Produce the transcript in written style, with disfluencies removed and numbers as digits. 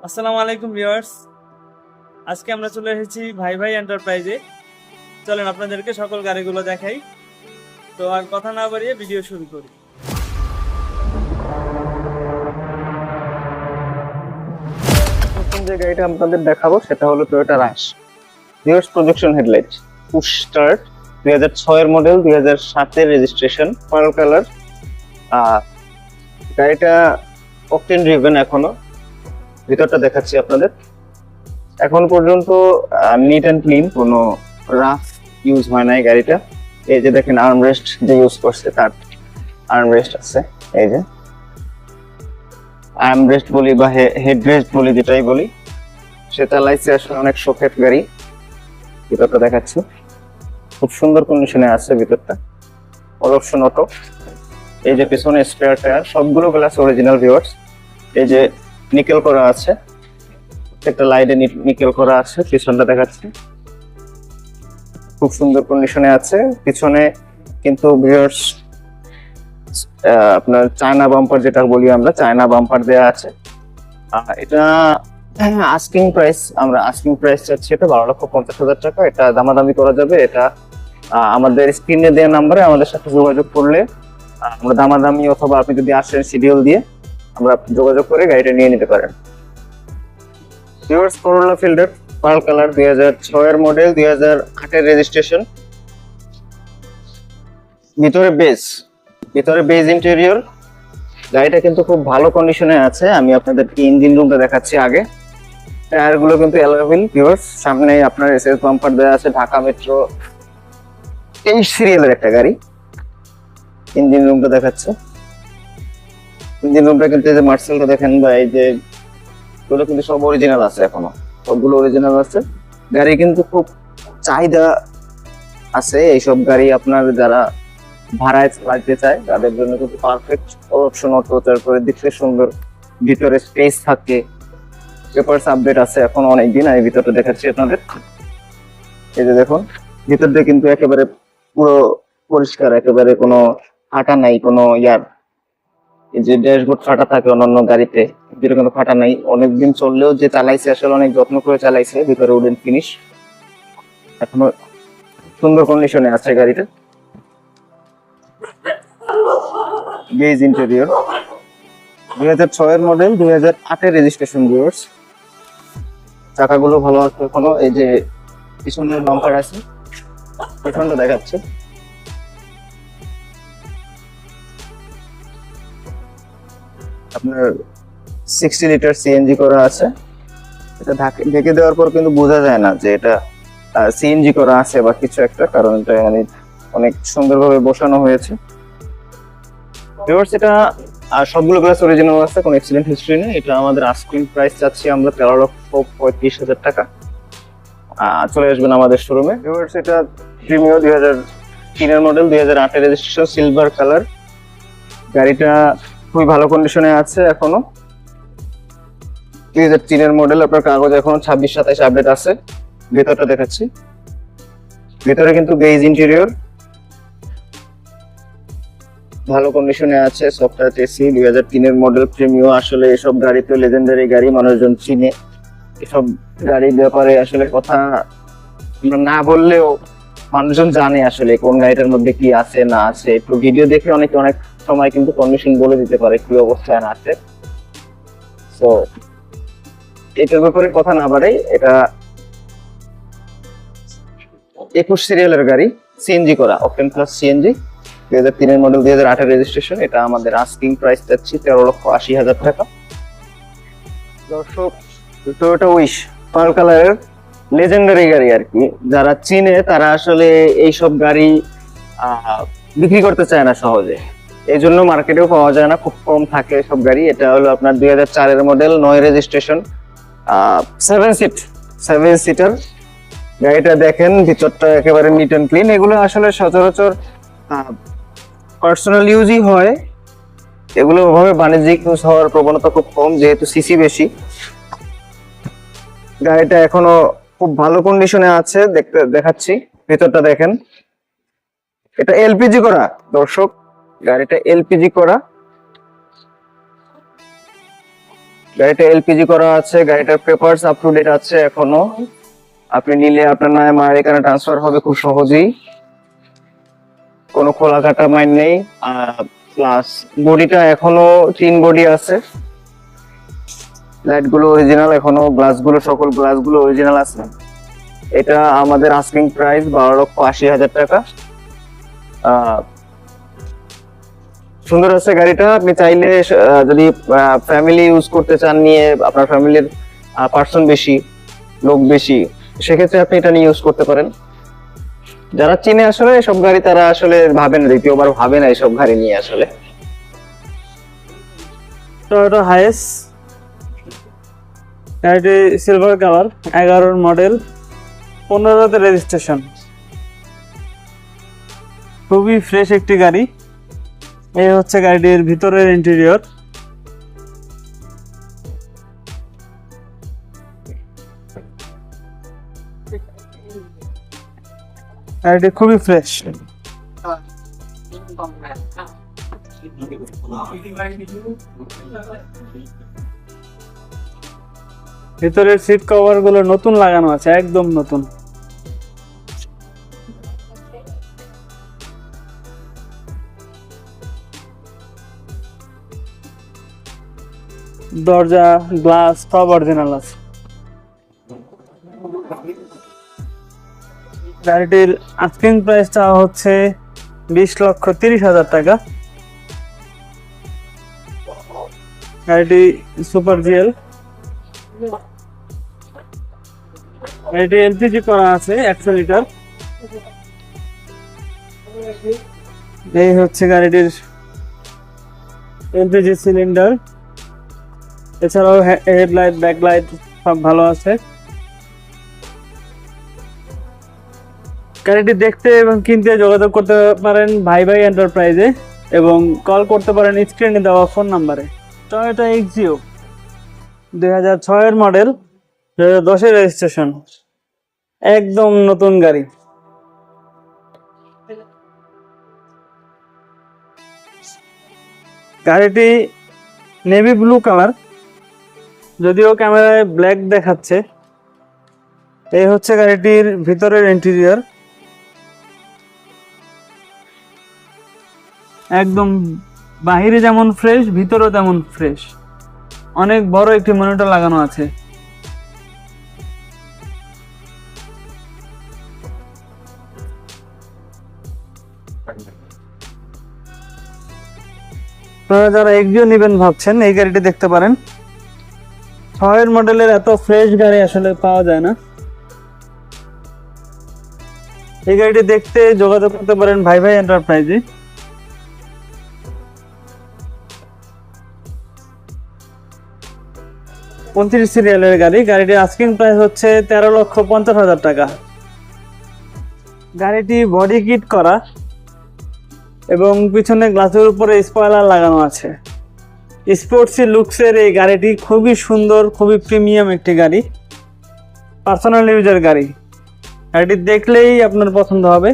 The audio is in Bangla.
আসসালামু আলাইকুম ভিউয়ার্স। আজকে আমরা চলে এসেছি ভাই ভাই এন্টারপ্রাইজে। চলেন আপনাদেরকে সকল গাড়িগুলো দেখাই। তো আর কথা না বাড়িয়ে ভিডিও শুরু করি। প্রথম যে গাড়িটা আপনাদের দেখাবো সেটা হলো Toyota Rush reverse projection headlight push start 2006 এর মডেল 2007 এর রেজিস্ট্রেশন পার্ল কালার। গাড়িটা অকটেন ড্রিভেন এখনো। ভিতরটা দেখাচ্ছি আপনাদের। এখন পর্যন্ত নিট অ্যান্ড ক্লিন, কোনো রাফ ইউজ হয় নাই গাড়িটা। এই যে দেখেন আর্মরেস্ট যে ইউজ করছে তার আর্মরেস্ট আছে, এই যে আর্মরেস্ট বলি বা হেডরেস্ট বলি, যেটাই বলি সে চালাইছে। আসলে অনেক শখের গাড়ি। ভিতরটা দেখাচ্ছি, খুব সুন্দর কন্ডিশনে আছে ভিতরটা, অল অপশন অটো। এই যে পিছনে স্পেয়ার টায়ার, সবগুলো গ্লাস অরিজিনাল ভিউয়ার্স। এই যে নিকেল করা আছে, একটা লাইটে নিকেল করা আছে। পিছনটা দেখাচ্ছি, খুব সুন্দর কন্ডিশনে আছে। পিছনে কিন্তু ভিউয়ার্স আপনার চায়না বাম্পার, যেটা বলি আমরা চায়না বাম্পার দেয়া আছে। এটা আস্কিং প্রাইস, আমরা আস্কিং প্রাইস চাচ্ছি এটা 12,50,000 টাকা। এটা দামাদামি করা যাবে। এটা আমাদের স্ক্রিনে দেওয়া নাম্বারে আমাদের সাথে যোগাযোগ করলে আমরা দামাদামি, অথবা আপনি যদি আসেন শিডিউল দিয়ে আমরা যোগাযোগ করে গাড়িটা নিয়ে নিতে পারেন। ভিউয়ার্স করোলা ফিল্ডার পার্ল কালার 2006 এর মডেল 2008 এর রেজিস্ট্রেশন। ভিতরে বেজ ইন্টেরিয়র। গাড়িটা কিন্তু খুব ভালো কন্ডিশনে আছে। আমি আপনাদেরকে ইঞ্জিন রুমটা দেখাচ্ছি আগে। টায়ার গুলো কিন্তু অ্যালয় হুইল ভিউয়ার্স। সামনে আপনার এসএস বাম্পার দেওয়া আছে, ঢাকা মেট্রো 23 সিরিয়ালের একটা গাড়ি। ইঞ্জিন রুমটা দেখাচ্ছে। ইঞ্জিন রুমটা কিন্তু এই যে মার্সেলটা দেখেন, বা এই যে এগুলো কিন্তু সব অরিজিনাল আছে, এখনো সবগুলো অরিজিনাল আছে। গাড়ি কিন্তু খুব চাহিদা আছে এইসব গাড়ি। আপনার যারা ভাড়ায় চালাতে চায় তাদের জন্য কিন্তু পারফেক্ট। অপশন অটো, তারপরে দেখতে সুন্দর, ভিতরে স্পেস থাকে, পেপারস আপডেট আছে এখন অনেকদিন। আমি ভিতরটা দেখাচ্ছি আপনাদের। এই যে দেখুন, ভিতরটা কিন্তু একেবারে পুরো পরিষ্কার, একেবারে কোনো ফাটা নাই, কোনো এই যে ড্যাশবোর্ড ফাটা থাকে অন্যান্য গাড়িতে, ভিতরে কোনো ফাটা নাই। অনেকদিন চললেও যে চালাইছে আসলে অনেক যত্ন করে চালাইছে। ভিতরে উডেন ফিনিশ, এখনো সুন্দর কন্ডিশনে আছে গাড়িটা। বেজ ইন্টেরিয়র 2006 এর মডেল 2008 এর রেজিস্ট্রেশন ভিউয়ার্স। চাকাগুলো ভালো আছে এখনো। এই যে পিছনের বাম্পার আছে, পেছনটা দেখাচ্ছে। আপনার 60 লিটার সিএনজি করা আছে। এটা ঢেকে দেওয়ার পর কিন্তু বোঝা যায় না যে এটা সিএনজি করা আছে বা কিছু একটা, কারণ এটা মানে অনেক সুন্দরভাবে বসানো হয়েছে। ভিউয়ার্স এটা সবগুলো গ্লাস অরিজিনাল আছে, কোনো অ্যাক্সিডেন্ট হিস্ট্রি নেই। এটা আমাদের আস্কিং প্রাইস চাচ্ছি আমরা 13,35,000 টাকা। চলে আসবেন আমাদের শোরুমে। ভিউয়ার্স এটা প্রিমিও 2003 এর মডেল 2008 এর রেজিস্ট্রেশন, সিলভার কালার। গাড়িটা খুবই ভালো কন্ডিশনে আছে এখনো। 2003 এর মডেল, আপনার কাগজ এখনো 26-27 আপডেট আছে। ভেতরটা দেখাচ্ছি। ভেতরে কিন্তু বেজ ইন্টেরিয়র, ভালো কন্ডিশনে আছে। সফটওয়্যার এসি 2003 এর মডেল প্রিমিও। আসলে এসব গাড়ি তো লেজেন্ডারি গাড়ি, মানুষজন চিনে। এসব গাড়ির ব্যাপারে আসলে কথা আমরা না বললেও মানুষজন জানে আসলে কোন গাড়িটার মধ্যে কি আছে না আছে। একটু ভিডিও দেখে অনেক সময় কিন্তু কন্ডিশন বলে দিতে পারে কি অবস্থায় আছে। তো এটার ব্যাপারে কথা না বাড়াই, এটা 21 সিরিয়ালের গাড়ি, সিএনজি করা, অকটেন প্লাস সিএনজি। 2003 এর মডেল 2008 এর রেজিস্ট্রেশন। এটা আমাদের আস্কিং প্রাইস চাচ্ছি 13,80,000 টাকা। দর্শক, টয়োটা উইশ পার্ল কালারের লেজেন্ডারি গাড়ি আর কি। যারা চিনে তারা আসলে এইসব গাড়ি বিক্রি করতে চায় না সহজে, এই জন্য মার্কেটেও পাওয়া যায় না, খুব কম থাকে সব গাড়ি। এটা হলো আপনার 2004 এর মডেল, 9 রেজিস্ট্রেশন, 7 সিটার। গাড়িটা দেখেন, ভিতরটা একেবারে নিট অ্যান্ড ক্লিন। এগুলো আসলে সচরাচর পার্সোনাল ইউজই হয়, এগুলো ওভাবে বাণিজ্যিক ইউজ হওয়ার প্রবণতা খুব কম, যেহেতু সিসি বেশি। গাড়িটা এখনো খুব ভালো কন্ডিশনে আছে, দেখাচ্ছি। ভিতরটা দেখেন, এটা এলপিজি করা দর্শক, গাড়িটা এলপিজি করা। গাড়িটা এলপিজি করা আছে, গাড়িটার পেপারস আপ টু ডেট আছে এখনো। আপনি নিলে আপনার নামে মায়ের এখানে ট্রান্সফার হবে খুব সহজেই, কোনো খোলা কাটা মাইন নেই। প্লাস বডিটা এখনো 3 বডি আছে, লাইট গুলো অরিজিনাল এখনো, গ্লাস গুলো সকল গ্লাস গুলো অরিজিনাল আছে। এটা আমাদের আস্কিং প্রাইস 12,80,000 টাকা। সুন্দর আছে গাড়িটা। আপনি চাইলে যদি ফ্যামিলি ইউজ করতে চান, নিয়ে আপনার ফ্যামিলির পার্সন বেশি, লোক বেশি, সেক্ষেত্রে আপনি এটা নিয়ে ইউজ করতে পারেন। যারা চিনে আসলে এসব গাড়ি তারা আসলে ভাবে না, দ্বিতীয়বার ভাবে না এসব গাড়ি নিয়ে আসলে। টয়োটা হাইস, গাড়িটি সিলভার কালার, 11 মডেল, 15তে রেজিস্ট্রেশন। খুবই ফ্রেশ একটি গাড়ি। এই হচ্ছে গাড়িটির ভিতরের ইন্টেরিয়র। গাড়িটি খুবই ফ্রেশ। ভিতরের সিট কভার গুলো নতুন লাগানো আছে, একদম নতুন। দরজা, গ্লাস সব অরিজিনাল আছে। গাড়িটির আস্কিং প্রাইসটা হচ্ছে 20,30,000 টাকা। গাড়িটি সুপার জিএল, গাড়িটি এলপিজি করা আছে 100 লিটার। এই হচ্ছে গাড়িটির এলপিজি সিলিন্ডার। এছাড়াও হেডলাইট, ব্যাকলাইট সব ভালো আছে। গাড়িটি দেখতে এবং কিনতে যোগাযোগ করতে পারেন ভাই ভাই এন্টারপ্রাইজে, এবং কল করতে পারেন স্ক্রিনে দেওয়া ফোন নাম্বারে। টয়োটা এক্সিও 2006 এর মডেল, 2010 এর রেজিস্ট্রেশন, একদম নতুন গাড়ি। গাড়িটি নেভি ব্লু কালার, যদিও ক্যামেরায় ব্ল্যাক দেখাচ্ছে। এই হচ্ছে গাড়িটির ভিতরের ইন্টেরিয়র। একদম বাহিরে যেমন ফ্রেশ, ভিতরেও তেমন ফ্রেশ। অনেক বড় একটি মনিটর লাগানো আছে। আপনারা যারা এক্সিও নেবেন ভাবছেন, এই গাড়িটি দেখতে পারেন। 6 মডেলের এত ফ্রেশ গাড়ি আসলে পাওয়া যায় না। এই গাড়িটি দেখতে যোগাযোগ করতে পারেন ভাই ভাই এন্টারপ্রাইজে। পঁয়ত্রিশ সিরিয়ালের গাড়ি। গাড়িটির আস্কিং প্রাইস হচ্ছে 13,50,000 টাকা। গাড়িটি বডি কিট করা এবং পিছনে গ্লাসের উপরে স্পয়লার লাগানো আছে। স্পোর্টসি লুকসের এই গাড়িটি খুবই সুন্দর, খুবই প্রিমিয়াম একটি গাড়ি, পার্সোনাল ইউজের গাড়ি। গাড়িটি দেখলেই আপনার পছন্দ হবে।